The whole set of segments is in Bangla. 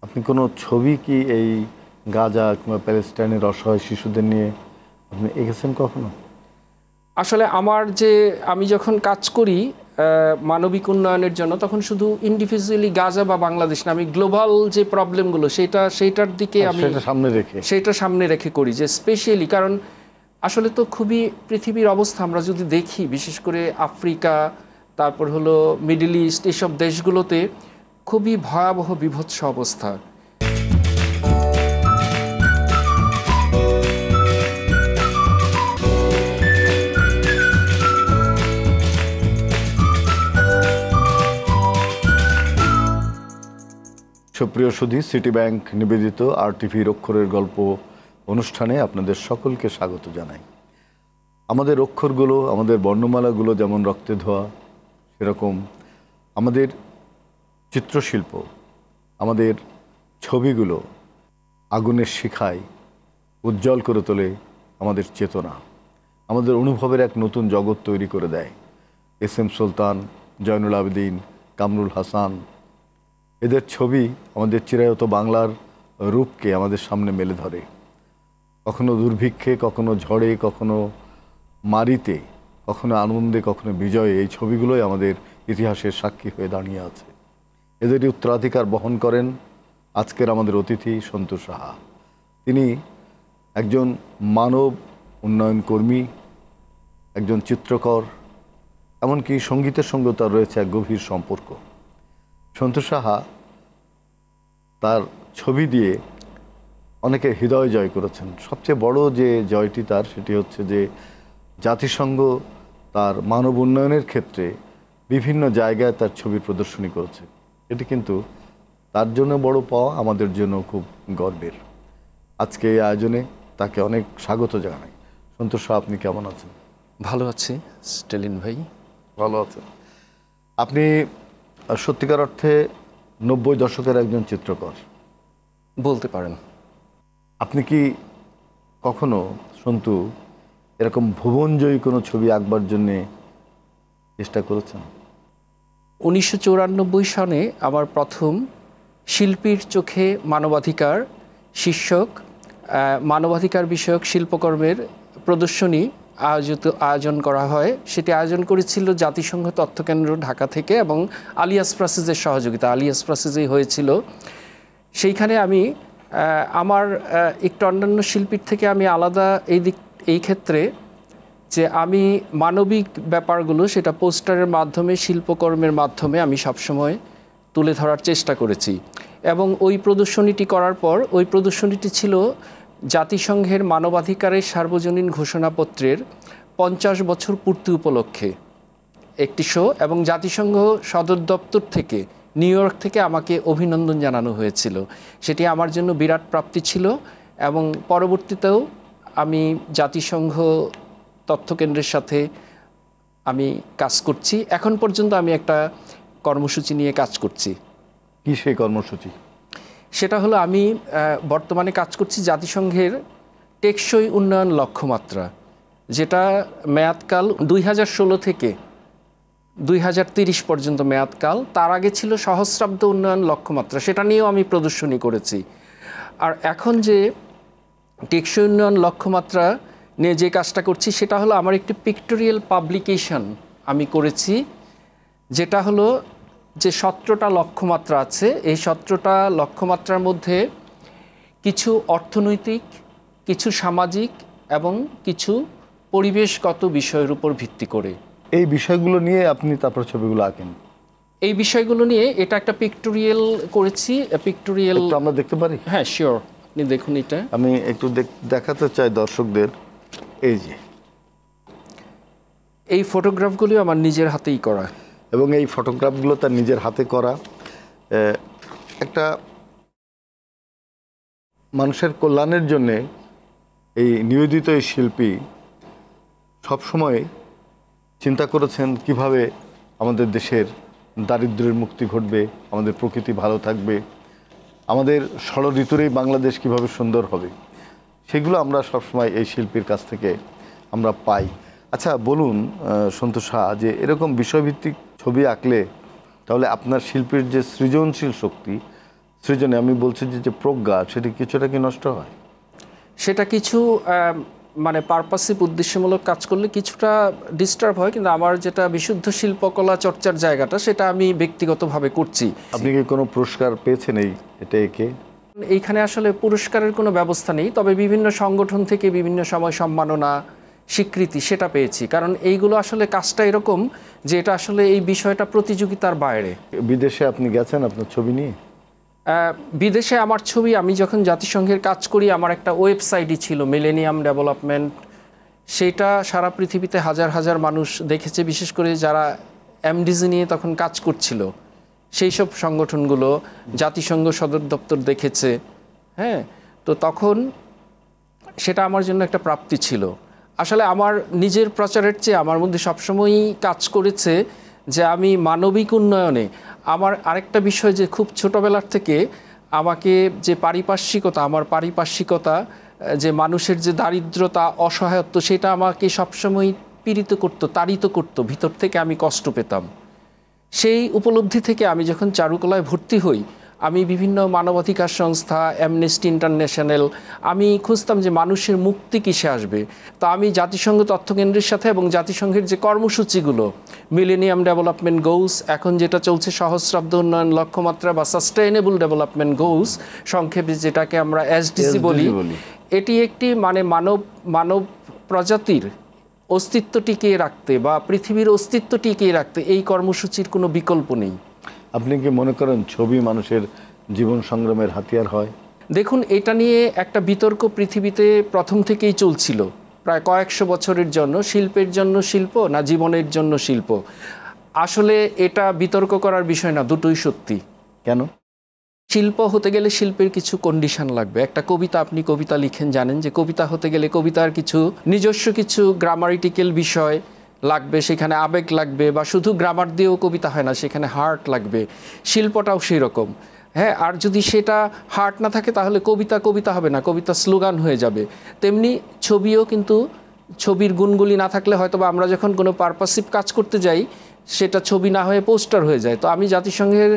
আপনি কোনো ছবি কি এই গাজা কিংবা প্যালেস্টাইনের অসহায় শিশুদের নিয়ে আপনি এঁকেছেন কখনো? আসলে আমি যখন কাজ করি মানবিক উন্নয়নের জন্য, তখন শুধু ইন্ডিভিজুয়ালি গাজা বা বাংলাদেশ না, আমি গ্লোবাল যে প্রবলেমগুলো সেইটার দিকে আমি সেটা সামনে রেখে করি, যে স্পেশালি কারণ আসলে তো খুবই পৃথিবীর অবস্থা আমরা যদি দেখি, বিশেষ করে আফ্রিকা, তারপর হলো মিডল ইস্ট, এসব দেশগুলোতে খুবই ভয়াবহ বিভৎস অবস্থা। সুপ্রিয় সুধী, সিটি ব্যাংক নিবেদিত আরটিভির অক্ষরের গল্প অনুষ্ঠানে আপনাদের সকলকে স্বাগত জানাই। আমাদের অক্ষরগুলো, আমাদের বর্ণমালাগুলো যেমন রক্তে ধোয়া, সেরকম আমাদের চিত্রশিল্প, আমাদের ছবিগুলো আগুনের শিখায় উজ্জ্বল করে তোলে আমাদের চেতনা, আমাদের অনুভবের এক নতুন জগৎ তৈরি করে দেয়। এস.এম. সুলতান, জয়নুল আবেদিন, কামরুল হাসান, এদের ছবি আমাদের চিরায়ত বাংলার রূপকে আমাদের সামনে মেলে ধরে। কখনো দুর্ভিক্ষে, কখনো ঝড়ে, কখনো মারিতে, কখনো আনন্দে, কখনো বিজয়ে এই ছবিগুলোই আমাদের ইতিহাসের সাক্ষী হয়ে দাঁড়িয়ে আছে। এদেরই উত্তরাধিকার বহন করেন আজকের আমাদের অতিথি সন্তোষ সাহা। তিনি একজন মানব উন্নয়ন কর্মী, একজন চিত্রকর, এমনকি সঙ্গীতের সঙ্গেও তার রয়েছে এক গভীর সম্পর্ক। সন্তোষ সাহা তার ছবি দিয়ে অনেকের হৃদয় জয় করেছেন। সবচেয়ে বড় যে জয়টি তার, সেটি হচ্ছে যে জাতিসংঘ তার মানব উন্নয়নের ক্ষেত্রে বিভিন্ন জায়গায় তার ছবির প্রদর্শনী করেছে। এটি কিন্তু তার জন্য বড় পাওয়া, আমাদের জন্য খুব গর্বের। আজকে এই আয়োজনে তাকে অনেক স্বাগত জানাই। সন্তোষ সাহা, আপনি কেমন আছেন? ভালো আছি স্টেলিন ভাই। ভালো আছেন। আপনি সত্যিকার অর্থে 90 দশকের একজন চিত্রকর বলতে পারেন। আপনি কি কখনো সন্তু এরকম ভুবনজয়ী কোনো ছবি আঁকবার জন্যে চেষ্টা করেছেন? 1994 সালে আমার প্রথম শিল্পীর চোখে মানবাধিকার শীর্ষক মানবাধিকার বিষয়ক শিল্পকর্মের প্রদর্শনী আয়োজন করা হয়। সেটি আয়োজন করেছিল জাতিসংঘ তথ্যকেন্দ্র ঢাকা থেকে এবং আলিয়াস প্রাসেজের সহযোগিতা। আলিয়াস প্রাসেজেই হয়েছিল। সেইখানে আমি আমার একটু অন্যান্য শিল্পীর থেকে আমি আলাদা এই ক্ষেত্রে যে আমি মানবিক ব্যাপারগুলো সেটা পোস্টারের মাধ্যমে, শিল্পকর্মের মাধ্যমে আমি সবসময় তুলে ধরার চেষ্টা করেছি। এবং ওই প্রদর্শনীটি করার পর, ওই প্রদর্শনীটি ছিল জাতিসংঘের মানবাধিকারের সার্বজনীন ঘোষণাপত্রের 50 বছর পূর্তি উপলক্ষে একটি শো, এবং জাতিসংঘ সদর দপ্তর থেকে, নিউ ইয়র্ক থেকে আমাকে অভিনন্দন জানানো হয়েছিল। সেটি আমার জন্য বিরাট প্রাপ্তি ছিল। এবং পরবর্তীতেও আমি জাতিসংঘ তথ্যকেন্দ্রের সাথে আমি কাজ করছি। এখন পর্যন্ত আমি একটা কর্মসূচি নিয়ে কাজ করছি। কি সেই কর্মসূচি? সেটা হলো আমি বর্তমানে কাজ করছি জাতিসংঘের টেকসই উন্নয়ন লক্ষ্যমাত্রা, যেটা মেয়াদকাল 2016 থেকে 2030 পর্যন্ত মেয়াদকাল। তার আগে ছিল সহস্রাব্দ উন্নয়ন লক্ষ্যমাত্রা, সেটা নিয়েও আমি প্রদর্শনী করেছি। আর এখন যে টেকসই উন্নয়ন লক্ষ্যমাত্রা নিয়ে যে কাজটা করছি, সেটা হলো আমার একটি পিক্টোরিয়াল পাবলিকেশন আমি করেছি, যেটা হলো যে 17টা লক্ষ্যমাত্রা আছে। এই 17টা লক্ষ্যমাত্রার মধ্যে কিছু অর্থনৈতিক, কিছু সামাজিক এবং কিছু পরিবেশগত বিষয়ের উপর ভিত্তি করে এই বিষয়গুলো নিয়ে আপনি তারপর ছবিগুলো আঁকেন। এই বিষয়গুলো নিয়ে এটা একটা পিক্টোরিয়াল করেছি। পিক্টোরিয়াল আমরা দেখতে পারি? হ্যাঁ, শিওর, আপনি দেখুন। এটা আমি একটু দেখাতে চাই দর্শকদের। এই যে এই ফটোগ্রাফগুলো আমার নিজের হাতেই করা, এবং এই ফটোগ্রাফগুলো তার নিজের হাতে করা। একটা মানুষের কল্যাণের জন্যে এই নিবেদিত এই শিল্পী সবসময় চিন্তা করেছেন কিভাবে আমাদের দেশের দারিদ্র্যের মুক্তি ঘটবে, আমাদের প্রকৃতি ভালো থাকবে, আমাদের ষড় ঋতুরেই বাংলাদেশ কিভাবে সুন্দর হবে। সেগুলো আমরা সবসময় এই শিল্পীর কাছ থেকে আমরা পাই। আচ্ছা বলুন সন্তোষ সাহা, যে এরকম বিষয়ভিত্তিক ছবি আঁকলে তাহলে আপনার শিল্পীর যে সৃজনশীল শক্তি, সৃজনী, আমি বলছি যে প্রজ্ঞা সেটা কিছুটা কি নষ্ট হয়? সেটা কিছু মানে পারপাসিভ উদ্দেশ্যমূলক কাজ করলে কিছুটা ডিস্টার্ব হয়, কিন্তু আমার যেটা বিশুদ্ধ শিল্পকলা চর্চার জায়গাটা সেটা আমি ব্যক্তিগতভাবে করছি। আপনি কি কোনো পুরস্কার পেয়েছেন এটা একে? এইখানে আসলে পুরস্কারের কোনো ব্যবস্থা নেই, তবে বিভিন্ন সংগঠন থেকে বিভিন্ন সময় সম্মাননা, স্বীকৃতি সেটা পেয়েছি। কারণ এইগুলো আসলে কাজটা এরকম যে এটা আসলে এই বিষয়টা প্রতিযোগিতার বাইরে। বিদেশে আপনি গেছেন আপনার ছবি নিয়ে? বিদেশে আমার ছবি, আমি যখন জাতিসংঘের কাজ করি আমার একটা ওয়েবসাইটই ছিল, মিলেনিয়াম ডেভেলপমেন্ট। সেটা সারা পৃথিবীতে হাজার হাজার মানুষ দেখেছে, বিশেষ করে যারা এমডিজি নিয়ে তখন কাজ করছিল সেই সব সংগঠনগুলো, জাতিসংঘ সদর দপ্তর দেখেছে। হ্যাঁ, তো তখন সেটা আমার জন্য একটা প্রাপ্তি ছিল। আসলে আমার নিজের প্রচারের চেয়ে আমার মধ্যে সবসময়ই কাজ করেছে যে আমি মানবিক উন্নয়নে আমার আরেকটা বিষয় যে খুব ছোটোবেলার থেকে আমাকে যে পারিপার্শ্বিকতা, আমার পারিপার্শ্বিকতা, যে মানুষের যে দারিদ্রতা, অসহায়ত্ব, সেটা আমাকে সবসময় পীড়িত করতো, তাড়িত করতো, ভিতর থেকে আমি কষ্ট পেতাম। সেই উপলব্ধি থেকে আমি যখন চারুকলায় ভর্তি হই, আমি বিভিন্ন মানবাধিকার সংস্থা, অ্যামনেস্টি ইন্টারন্যাশনাল, আমি খুঁজতাম যে মানুষের মুক্তি কিসে আসবে। তো আমি জাতিসংঘ তথ্যকেন্দ্রের সাথে এবং জাতিসংঘের যে কর্মসূচিগুলো, মিলেনিয়াম ডেভেলপমেন্ট গোলস, এখন যেটা চলছে সহস্রাব্দ উন্নয়ন লক্ষ্যমাত্রা বা সাস্টেইনেবল ডেভেলপমেন্ট গোলস, সংক্ষেপে যেটাকে আমরা এসডিসি বলি, এটি একটি মানে মানব প্রজাতির অস্তিত্ব টিকিয়ে রাখতে বা পৃথিবীর অস্তিত্ব টিকিয়ে রাখতে এই কর্মসূচির কোনো বিকল্প নেই। আপনি কি মনে করেন ছবি মানুষের জীবন সংগ্রামের হাতিয়ার হয়? দেখুন, এটা নিয়ে একটা বিতর্ক পৃথিবীতে প্রথম থেকেই চলছিল প্রায় কয়েকশো বছরের জন্য, শিল্পের জন্য শিল্প না জীবনের জন্য শিল্প। আসলে এটা বিতর্ক করার বিষয় না, দুটোই সত্যি। কেন? শিল্প হতে গেলে শিল্পের কিছু কন্ডিশন লাগবে। একটা কবিতা, আপনি কবিতা লিখেন, জানেন যে কবিতা হতে গেলে কবিতার কিছু নিজস্ব কিছু গ্রামারিটিক্যাল বিষয় লাগবে, সেখানে আবেগ লাগবে, বা শুধু গ্রামার দিয়েও কবিতা হয় না, সেখানে হার্ট লাগবে। শিল্পটাও সেই রকম। হ্যাঁ, আর যদি সেটা হার্ট না থাকে তাহলে কবিতা হবে না, কবিতা স্লোগান হয়ে যাবে। তেমনি ছবিও কিন্তু ছবির গুণগুলি না থাকলে হয়তো বা আমরা যখন কোনো পারপাসিভ কাজ করতে যাই সেটা ছবি না হয়ে পোস্টার হয়ে যায়। তো আমি জাতিসংঘের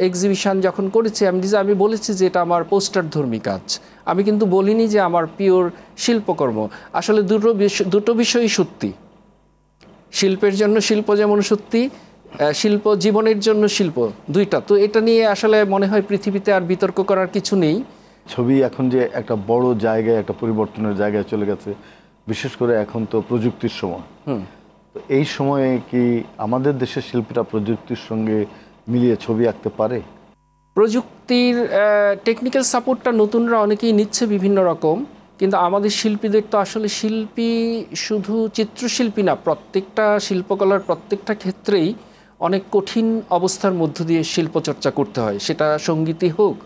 এক্সিবিশন যখন করেছি এমডিজে, আমি বলেছি যে এটা আমার পোস্টার ধর্মী কাজ। আমি কিন্তু বলিনি যে আমার পিওর শিল্পকর্ম। আসলে দুটো বিষয়ই সত্যি। শিল্পের জন্য শিল্প যেমন সত্যি, শিল্প জীবনের জন্য শিল্প, দুইটা। তো এটা নিয়ে আসলে মনে হয় পৃথিবীতে আর বিতর্ক করার কিছু নেই। ছবি এখন যে একটা বড় জায়গায়, একটা পরিবর্তনের জায়গায় চলে গেছে, বিশেষ করে এখন তো প্রযুক্তির সময়। তো এই সময়ে কি আমাদের দেশের শিল্পীরা প্রযুক্তির সঙ্গে মিলিয়ে ছবি আঁকতে পারে? প্রযুক্তির টেকনিক্যাল সাপোর্টটা নতুনরা অনেকেই নিচ্ছে বিভিন্ন রকম, কিন্তু আমাদের শিল্পীদের তো আসলে শিল্পী শুধু চিত্রশিল্পী না, প্রত্যেকটা শিল্পকলার প্রত্যেকটা ক্ষেত্রেই অনেক কঠিন অবস্থার মধ্য দিয়ে শিল্পচর্চা করতে হয়। সেটা সঙ্গীতই হোক,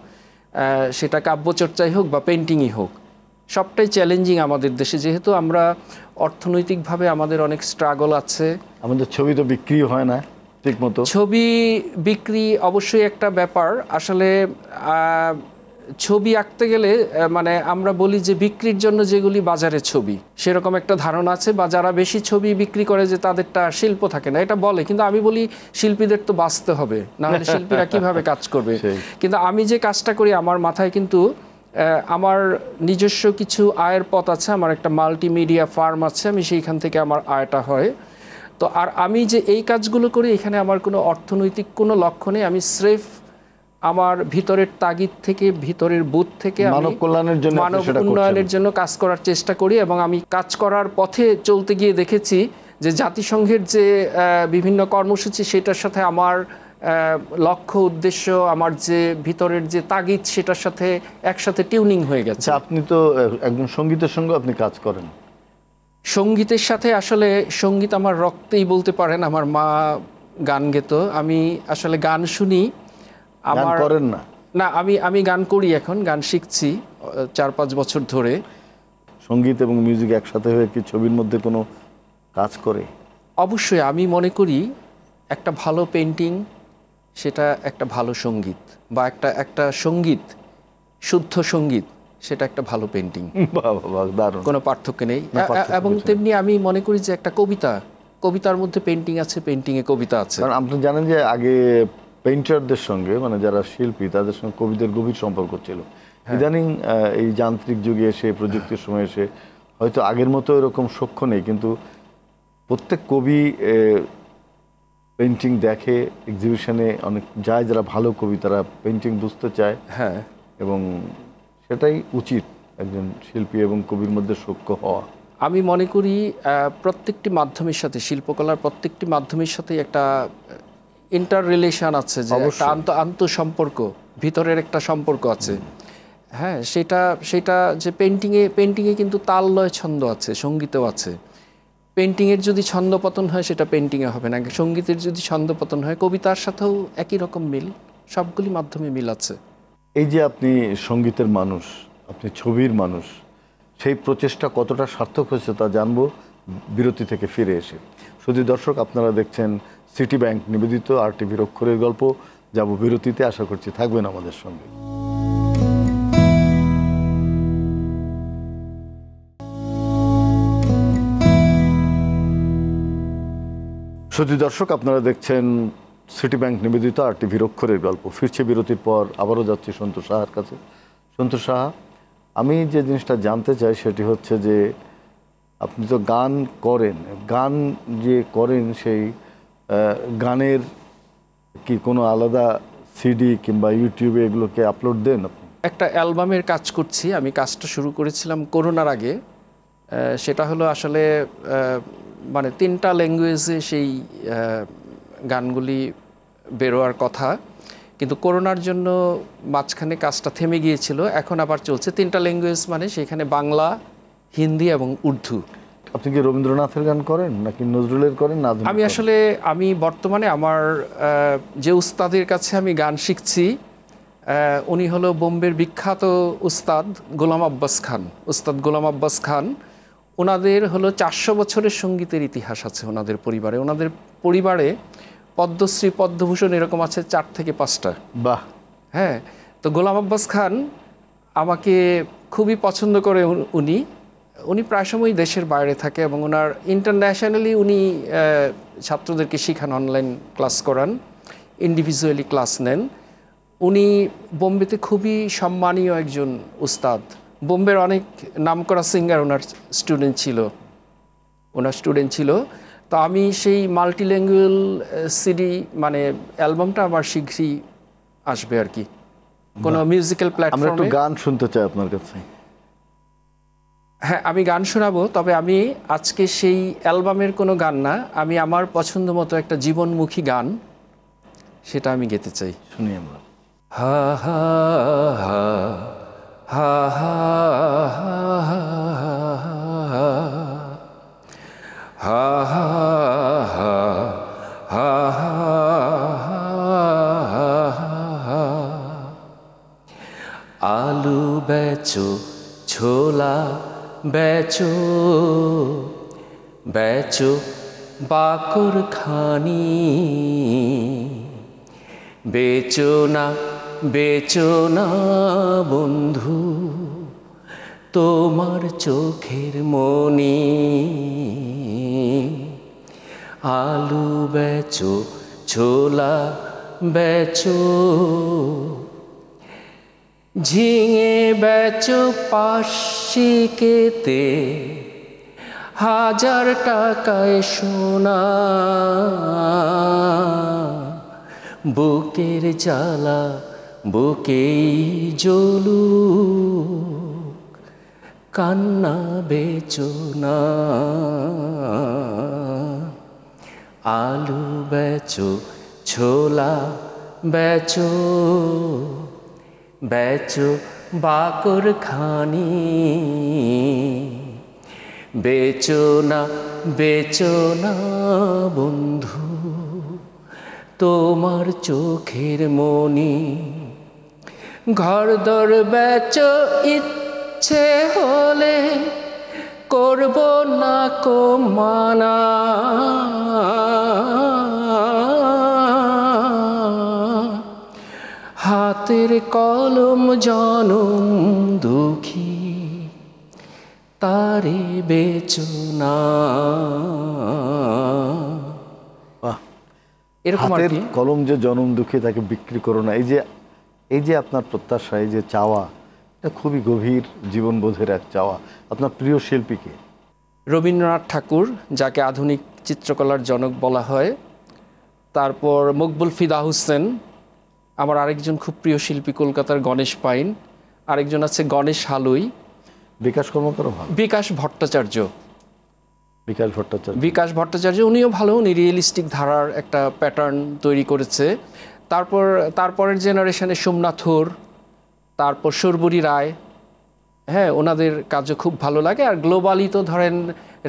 সেটা কাব্যচর্চাই হোক বা পেন্টিংই হোক, সবটাই চ্যালেঞ্জিং আমাদের দেশে। যেহেতু আমরা অর্থনৈতিকভাবে আমাদের অনেক স্ট্রাগল আছে, আমাদের ছবি তো বিক্রি হয় না ঠিক মতো। ছবি বিক্রি অবশ্যই একটা ব্যাপার। আসলে ছবি আঁকতে গেলে মানে আমরা বলি যে বিক্রির জন্য যেগুলি বাজারে ছবি, সেরকম একটা ধারণা আছে, বা যারা বেশি ছবি বিক্রি করে যে তাদেরটা শিল্প থাকে না, এটা বলে। কিন্তু আমি বলি শিল্পীদের তো বাঁচতে হবে, না হলে শিল্পীরা কিভাবে কাজ করবে। কিন্তু আমি যে কাজটা করি, আমার মাথায় কিন্তু আমার নিজস্ব কিছু আয়ের পথ আছে। আমার একটা মাল্টিমিডিয়া ফার্ম আছে, আমি সেইখান থেকে আমার আয়টা হয়। তো আর আমি যে এই কাজগুলো করি, এখানে আমার কোনো অর্থনৈতিক কোনো লক্ষ্য নেই। আমি স্রেফ আমার ভিতরের তাগিদ থেকে, ভিতরের বোধ থেকে মানব কল্যাণের জন্য, মানব উন্নয়নের জন্য কাজ করার চেষ্টা করি। এবং আমি কাজ করার পথে চলতে গিয়ে দেখেছি যে জাতিসংঘের যে বিভিন্ন কর্মসূচি, সেটার সাথে আমার লক্ষ্য, উদ্দেশ্য, আমার যে ভিতরের যে তাগিদ, সেটার সাথে একসাথে টিউনিং হয়ে গেছে। আপনি তো একজন সঙ্গীতের সঙ্গে আপনি কাজ করেন। সঙ্গীতের সাথে আসলে সঙ্গীত আমার রক্তেই বলতে পারেন। আমার মা গান গেত, আমি আসলে গান শুনি। আমার করেন না? না, আমি গান করি, এখন গান শিখছি 4-5 বছর ধরে। সঙ্গীত এবং মিউজিক একসাথে হয়ে কি ছবির মধ্যে কোনো কাজ করে? অবশ্যই। আমি মনে করি একটা ভালো পেন্টিং সেটা একটা ভালো সঙ্গীত, বা একটা সঙ্গীত, শুদ্ধ সঙ্গীত, সেটা একটা ভালো পেন্টিং। দারুণ, কোনো পার্থক্য নেই। এবং তেমনি আমি মনে করি যে একটা কবিতার মধ্যে পেন্টিং আছে, পেন্টিংয়ে কবিতা আছে। কারণ আপনি জানেন যে আগে পেইন্টারদের সঙ্গে, মানে যারা শিল্পী তাদের সঙ্গে কবিদের গভীর সম্পর্ক ছিল। ইদানিং এই যান্ত্রিক যুগে এসে, প্রযুক্তির সময় এসে হয়তো আগের মতো এরকম সখ্য নেই, কিন্তু প্রত্যেক কবি পেইন্টিং দেখে, এক্সিবিশনে অনেক যায়, যারা ভালো কবি তারা পেইন্টিং বুঝতে চায়। হ্যাঁ, এবং সেটাই উচিত একজন শিল্পী এবং কবির মধ্যে সখ্য হওয়া। আমি মনে করি প্রত্যেকটি মাধ্যমের সাথে, শিল্পকলার প্রত্যেকটি মাধ্যমের সাথে একটা ইন্টার রিলেশন আছে, যে একটা আন্তঃসম্পর্ক, ভিতরের একটা সম্পর্ক আছে। হ্যাঁ, সেটা যে পেন্টিংয়ে কিন্তু তাল লয় ছন্দ আছে, সঙ্গীতও আছে। পেন্টিংয়ের যদি ছন্দপতন হয় সেটা পেন্টিংয়ে হবে না, সঙ্গীতের যদি ছন্দপতন হয় কবিতার সাথেও একই রকম মিল, সবগুলি মাধ্যমে মিল আছে। এই যে আপনি সঙ্গীতের মানুষ, আপনি ছবির মানুষ, সেই প্রচেষ্টা কতটা সার্থক হয়েছে তা জানবো বিরতি থেকে ফিরে এসে। শুধু দর্শক, আপনারা দেখছেন সিটি ব্যাংক নিবেদিত RTVর অক্ষরের গল্প। যাব বিরতিতে, আশা করছি থাকবেন আমাদের সঙ্গে। শুধু দর্শক, আপনারা দেখছেন সিটি ব্যাংক নিবেদিত RTVর অক্ষরের গল্প। ফিরছে বিরতির পর, আবারও যাচ্ছি সন্তোষ সাহার কাছে। সন্তোষ সাহা, আমি যে জিনিসটা জানতে চাই সেটি হচ্ছে যে আপনি তো গান করেন, গান যে করেন সেই গানের কি কোনো আলাদা সিডি কিংবা ইউটিউবে এগুলোকে আপলোড দেন আপনি? একটা অ্যালবামের কাজ করছি। আমি কাজটা শুরু করেছিলাম করোনার আগে। সেটা হলো আসলে মানে 3টা ল্যাঙ্গুয়েজে সেই গানগুলি বেরোয়ার কথা, কিন্তু করোনার জন্য মাঝখানে কাজটা থেমে গিয়েছিল। এখন আবার চলছে। 3টা ল্যাঙ্গুয়েজ মানে সেখানে বাংলা, হিন্দি এবং উর্দু। আপনি কি রবীন্দ্রনাথের গান করেন নাকি নজরুলের করেন না? আমি বর্তমানে আমার যে উস্তাদের কাছে আমি গান শিখছি, উনি হলো বোম্বের বিখ্যাত উস্তাদ গোলাম আব্বাস খান, উস্তাদ গোলাম আব্বাস খান। ওনাদের হলো 400 বছরের সঙ্গীতের ইতিহাস আছে ওনাদের পরিবারে। ওনাদের পরিবারে পদ্মশ্রী, পদ্মভূষণ এরকম আছে 4 থেকে 5টা। বাহ! হ্যাঁ, তো গোলাম আব্বাস খান আমাকে খুবই পছন্দ করে। উনি প্রায় সময়ই দেশের বাইরে থাকে এবং ওনার ইন্টারন্যাশনালি উনি ছাত্রদেরকে শেখান, অনলাইন ক্লাস করান, ইন্ডিভিজুয়ালি ক্লাস নেন। উনি বোম্বেতে খুবই সম্মানীয় একজন উস্তাদ। বোম্বের অনেক নামকরা সিঙ্গার ওনার স্টুডেন্ট ছিল। তো আমি সেই মাল্টিল্যাঙ্গুয়াল সিডি মানে অ্যালবামটা আমার শীঘ্রই আসবে আর কি, কোনো মিউজিক্যাল প্ল্যাটফর্মে। আমরা একটু গান শুনতে চাই আপনার কাছে। হ্যাঁ, আমি গান শোনাবো, তবে আমি আজকে সেই অ্যালবামের কোনো গান না, আমি আমার পছন্দ মতো একটা জীবনমুখী গান, সেটা আমি গেতে চাই। শুনি আমরা। হা হা হা হা হা হা হা হা। আলু বেচো, ছোলা বেচো, বেচো বাকর খানি, বেচো না বন্ধু তোমার চোখের মনি। আলু বেচো, ছোলা বেচো, ঝিঙে বেচো 500 কেতে, 1000 টাকায় সোনা। বুকের জ্বালা বুকেই জ্বলুক, কান্না বেচো না। আলু বেচো, ছোলা বেচো, বেচো বাকর খানি, বেচো না বন্ধু তোমার চোখের মনি। ঘরদর বেচো, ইচ্ছে হলে করব না কো মানা। হাতের কলম জনম দুঃখী, তারে বেচো না। এরকম আর হাতের কি। কলম যে জনম দুঃখে তাকে বিক্রি করো না, এই যে আপনার প্রত্যাশা, এই যে চাওয়া, এটা খুবই গভীর জীবনবোধের এক চাওয়া। আপনার প্রিয় শিল্পীকে? রবীন্দ্রনাথ ঠাকুর, যাকে আধুনিক চিত্রকলার জনক বলা হয়। তারপর মকবুল ফিদা হোসেন, আমার আরেকজন খুব প্রিয় শিল্পী কলকাতার গণেশ পাইন, আরেকজন আছে গণেশ হালুই, বিকাশ কর্মকারও ভালো। বিকাশ ভট্টাচার্য। বিকাশ ভট্টাচার্য উনিও ভালো, উনি রিয়েলিস্টিক ধারার একটা প্যাটার্ন তৈরি করেছে। তারপরের জেনারেশনে সোমনাথর, তারপর সর্বরী রায়, হ্যাঁ, ওনাদের কাজও খুব ভালো লাগে। আর গ্লোবালি তো ধরেন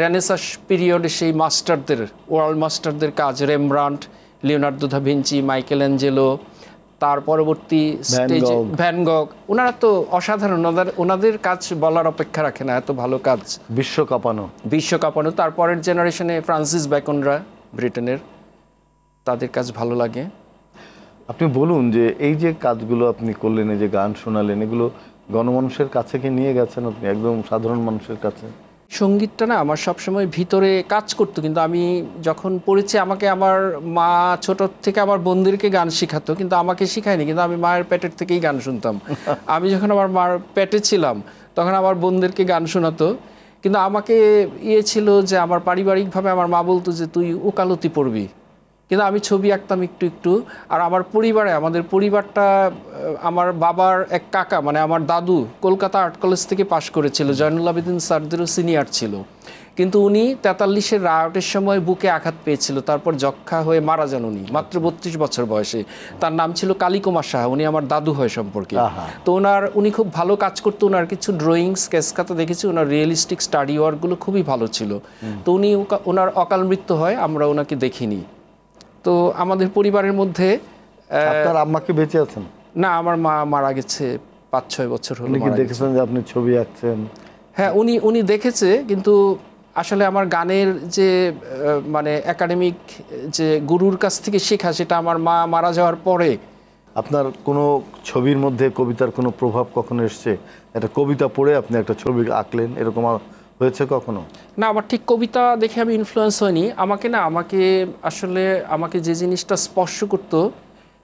রেনেসাস পিরিয়ডে সেই মাস্টারদের, ওয়ার্ল্ড মাস্টারদের কাজ, Rembrandt, Leonardo da Vinci, Michael Angelo, তার পরবর্তী স্টেজে ভ্যান গগ, ওনারা তো অসাধারণ। ওনাদের কাজ বলার অপেক্ষা রাখে না, এত ভালো কাজ, বিশ্বকাপানো। তারপরের জেনারেশনে ফ্রান্সিস বেকনরা, ব্রিটেনের, তাদের কাজ ভালো লাগে। আপনি বলুন যে এই যে কাজগুলো আপনি করলেন, এই যে গান শোনালেন, এগুলো গণমানুষের কাছে কি নিয়ে গেছেন আপনি, একদম সাধারণ মানুষের কাছে? সঙ্গীতটা না আমার সবসময় ভিতরে কাজ করতো, কিন্তু আমি যখন পড়েছি, আমাকে আমার মা ছোট থেকে আমার বোনদেরকে গান শেখাতো, কিন্তু আমাকে শেখায়নি। কিন্তু আমি মায়ের পেটের থেকেই গান শুনতাম। আমি যখন আমার মার পেটে ছিলাম তখন আমার বোনদেরকে গান শোনাতো। কিন্তু আমাকে ছিল যে আমার পারিবারিকভাবে আমার মা বলতো যে তুই ওকালতি পড়বি, কিন্তু আমি ছবি আঁকতাম একটু একটু। আর আমাদের পরিবারটা, আমার বাবার এক কাকা, মানে আমার দাদু কলকাতা আর্ট কলেজ থেকে পাশ করেছিল, জয়নুল আবেদিন স্যারদেরও সিনিয়র ছিল। কিন্তু উনি 43-এর রায়টের সময় বুকে আঘাত পেয়েছিল, তারপর যক্ষা হয়ে মারা যান উনি মাত্র 32 বছর বয়সে। তার নাম ছিল কালীকুমার সাহা, উনি আমার দাদু হয় সম্পর্কে। তো উনি খুব ভালো কাজ করতো। ওনার কিছু ড্রয়িং, স্কেচ খাতা দেখেছি, ওনার রিয়েলিস্টিক স্টাডি ওয়ার্কগুলো খুবই ভালো ছিল। তো ওনার অকাল মৃত্যু হয়, আমরা ওনাকে দেখিনি। তো আমাদের পরিবারের মধ্যে আপনার আম্মা কি বেঁচে আছেন? না, আমার মা মারা গেছে 5-6 বছর হলো। উনি কি দেখেছেন যে আপনি ছবি আঁকছেন? হ্যাঁ, উনি দেখেছে, কিন্তু আসলে আমার গানের যে মানে একাডেমিক যে গুরুর কাছ থেকে শেখা, সেটা আমার মা মারা যাওয়ার পরে। আপনার কোনো ছবির মধ্যে কবিতার কোনো প্রভাব কখনো এসছে? একটা কবিতা পড়ে আপনি একটা ছবি আঁকলেন, এরকম হয়েছে কখনো? না, আমার ঠিক কবিতা দেখে আমি ইনফ্লুয়েন্স হয়নি। আমাকে যে জিনিসটা স্পর্শ করতো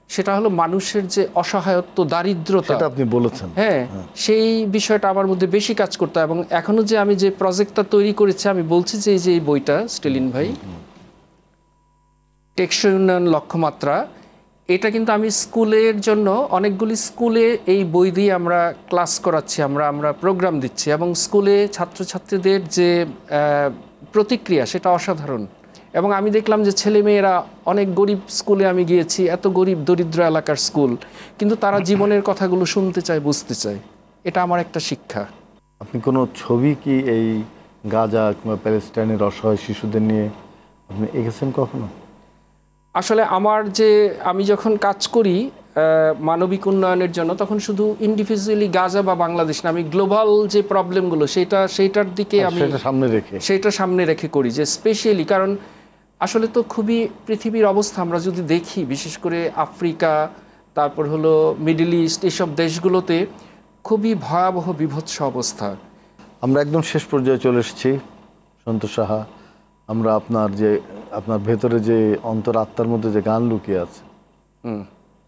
সেটা হলো মানুষের যে অসহায়ত্ব, দারিদ্রতা, সেটা আপনি বলেছেন। হ্যাঁ, সেই বিষয়টা আমার মধ্যে বেশি কাজ করতো। এবং এখনো যে আমি যে প্রজেক্টটা তৈরি করেছি, আমি বলছি যে এই বইটা স্টেলিন ভাই, টেকসই উন্নয়ন লক্ষ্যমাত্রা, এটা কিন্তু আমি স্কুলের জন্য অনেকগুলি স্কুলে এই বই দিয়ে আমরা ক্লাস করাচ্ছি, আমরা প্রোগ্রাম দিচ্ছি। এবং স্কুলে ছাত্রছাত্রীদের যে প্রতিক্রিয়া, সেটা অসাধারণ। এবং আমি দেখলাম যে ছেলেমেয়েরা, অনেক গরিব স্কুলে আমি গিয়েছি, এত গরিব দরিদ্র এলাকার স্কুল, কিন্তু তারা জীবনের কথাগুলো শুনতে চায়, বুঝতে চায়। এটা আমার একটা শিক্ষা। আপনি কোনো ছবি কি এই গাজা কিংবা প্যালেস্টাইনের অসহায় শিশুদের নিয়ে আপনি এঁকেছেন কখনো? আসলে আমি যখন কাজ করি মানবিক উন্নয়নের জন্য, তখন শুধু ইন্ডিভিজুয়ালি গাজা বা বাংলাদেশ না, আমি গ্লোবাল যে প্রবলেমগুলো, সেইটার দিকে আমি সেটা সামনে রেখে করি, যে স্পেশালি। কারণ আসলে তো খুবই পৃথিবীর অবস্থা আমরা যদি দেখি, বিশেষ করে আফ্রিকা, তারপর হলো মিডল ইস্ট, এইসব দেশগুলোতে খুবই ভয়াবহ বিভৎস অবস্থা। আমরা একদম শেষ পর্যায়ে চলে এসেছি সন্তোষ সাহা। আমরা আপনার ভেতরে যে অন্তরাত্মার মধ্যে যে গান লুকিয়ে আছে,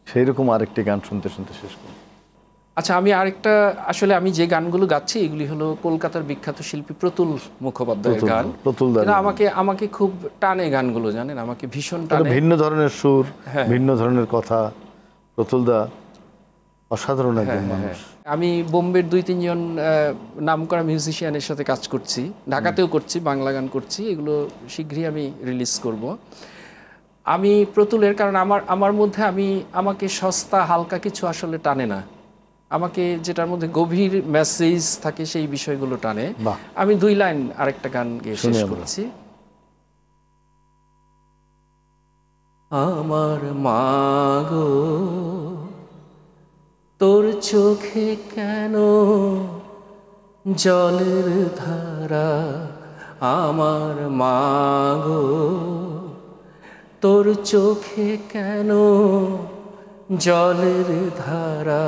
সেই রকম আরেকটি গান শুনতে শুনতে শেষ করি। আচ্ছা, আসলে আমি যে গানগুলো গাচ্ছি, এগুলি হলো কলকাতার বিখ্যাত শিল্পী প্রতুল মুখোপাধ্যায়ের গান। আমাকে খুব টানে গানগুলো, জানেন, আমাকে ভীষণ টানে। ভিন্ন ধরনের সুর, ভিন্ন ধরনের কথা। প্রতুলদা অসাধারণ একজন মানুষ। আমি বোম্বের 2-3 জন নামকরা মিউজিশিয়ানের সাথে কাজ করছি, ঢাকাতেও করছি, বাংলা গান করছি। এগুলো শীঘ্রই আমি রিলিজ করব। আমি প্রতুলের, কারণ আমার মধ্যে আমাকে সস্তা হালকা কিছু আসলে টানে না, আমাকে যেটার মধ্যে গভীর মেসেজ থাকে সেই বিষয়গুলো টানে। আমি 2 লাইন আরেকটা গান গিয়ে শেষ করছি। আমার মা গো, তোর চোখে কেন জলের ধারা, আমার মা গো, তোর চোখে কেন জলের ধারা,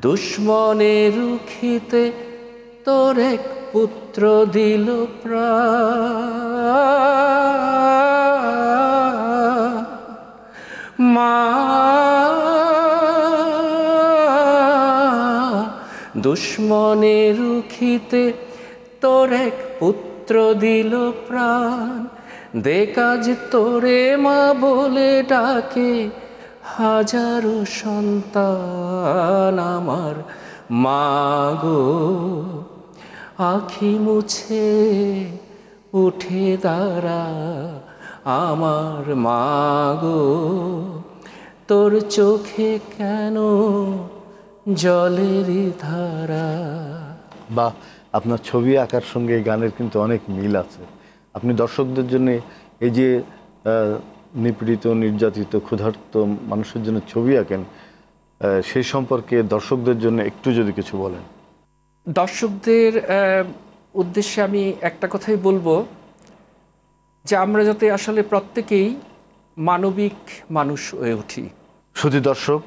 দুশ্মনের রুখিতে তোর এক পুত্র দিল প্রাণ, মা দুশ্মনের রুখিতে তোর এক পুত্র দিল প্রাণ, দে কাজ তোরে মা বলে ডাকে হাজারো সন্তান। আমার মা গো আখি মুছে উঠে দাঁড়া, আমার মা গো তোর চোখে কেন জলের ধারা। বা আপনার ছবি আঁকার সঙ্গে এই গানের কিন্তু অনেক মিল আছে। আপনি দর্শকদের জন্য এই যে নিপীড়িত, নির্যাতিত, ক্ষুধার্ত মানুষের জন্য ছবি আঁকেন, সেই সম্পর্কে দর্শকদের জন্য একটু যদি কিছু বলেন। দর্শকদের উদ্দেশ্যে আমি একটা কথাই বলবো, যে আমরা যাতে আসলে প্রত্যেকেই মানবিক মানুষ হয়ে উঠি। শুধু দর্শক,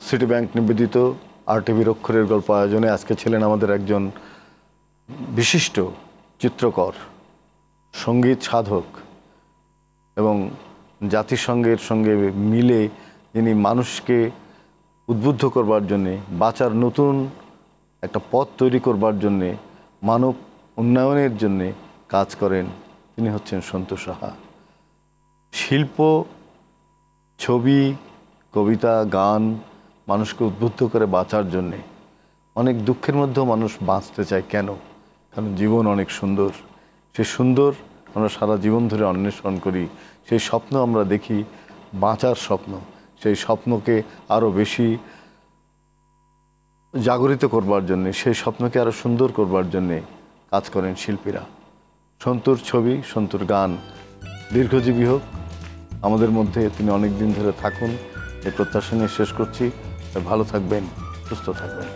সিটি ব্যাংক নিবেদিত RTVর অক্ষরের গল্প আয়োজনে আজকে ছিলেন আমাদের একজন বিশিষ্ট চিত্রকর, সঙ্গীত সাধক এবং জাতিসংঘের সঙ্গে মিলে যিনি মানুষকে উদ্বুদ্ধ করবার জন্যে, বাঁচার নতুন একটা পথ তৈরি করবার জন্যে, মানব উন্নয়নের জন্যে কাজ করেন, তিনি হচ্ছেন সন্তোষ সাহা। শিল্প, ছবি, কবিতা, গান মানুষকে উদ্বুদ্ধ করে বাঁচার জন্যে। অনেক দুঃখের মধ্যেও মানুষ বাঁচতে চায়, কেন? কারণ জীবন অনেক সুন্দর। সেই সুন্দর আমরা সারা জীবন ধরে অন্বেষণ করি, সেই স্বপ্ন আমরা দেখি, বাঁচার স্বপ্ন। সেই স্বপ্নকে আরও বেশি জাগরিত করবার জন্যে, সেই স্বপ্নকে আরও সুন্দর করবার জন্যে কাজ করেন শিল্পীরা। সন্তুর ছবি, সন্তুর গান দীর্ঘজীবী হোক, আমাদের মধ্যে তিনি অনেক দিন ধরে থাকুন, এই প্রত্যাশা নিয়ে শেষ করছি। ভালো থাকবেন, সুস্থ থাকবেন।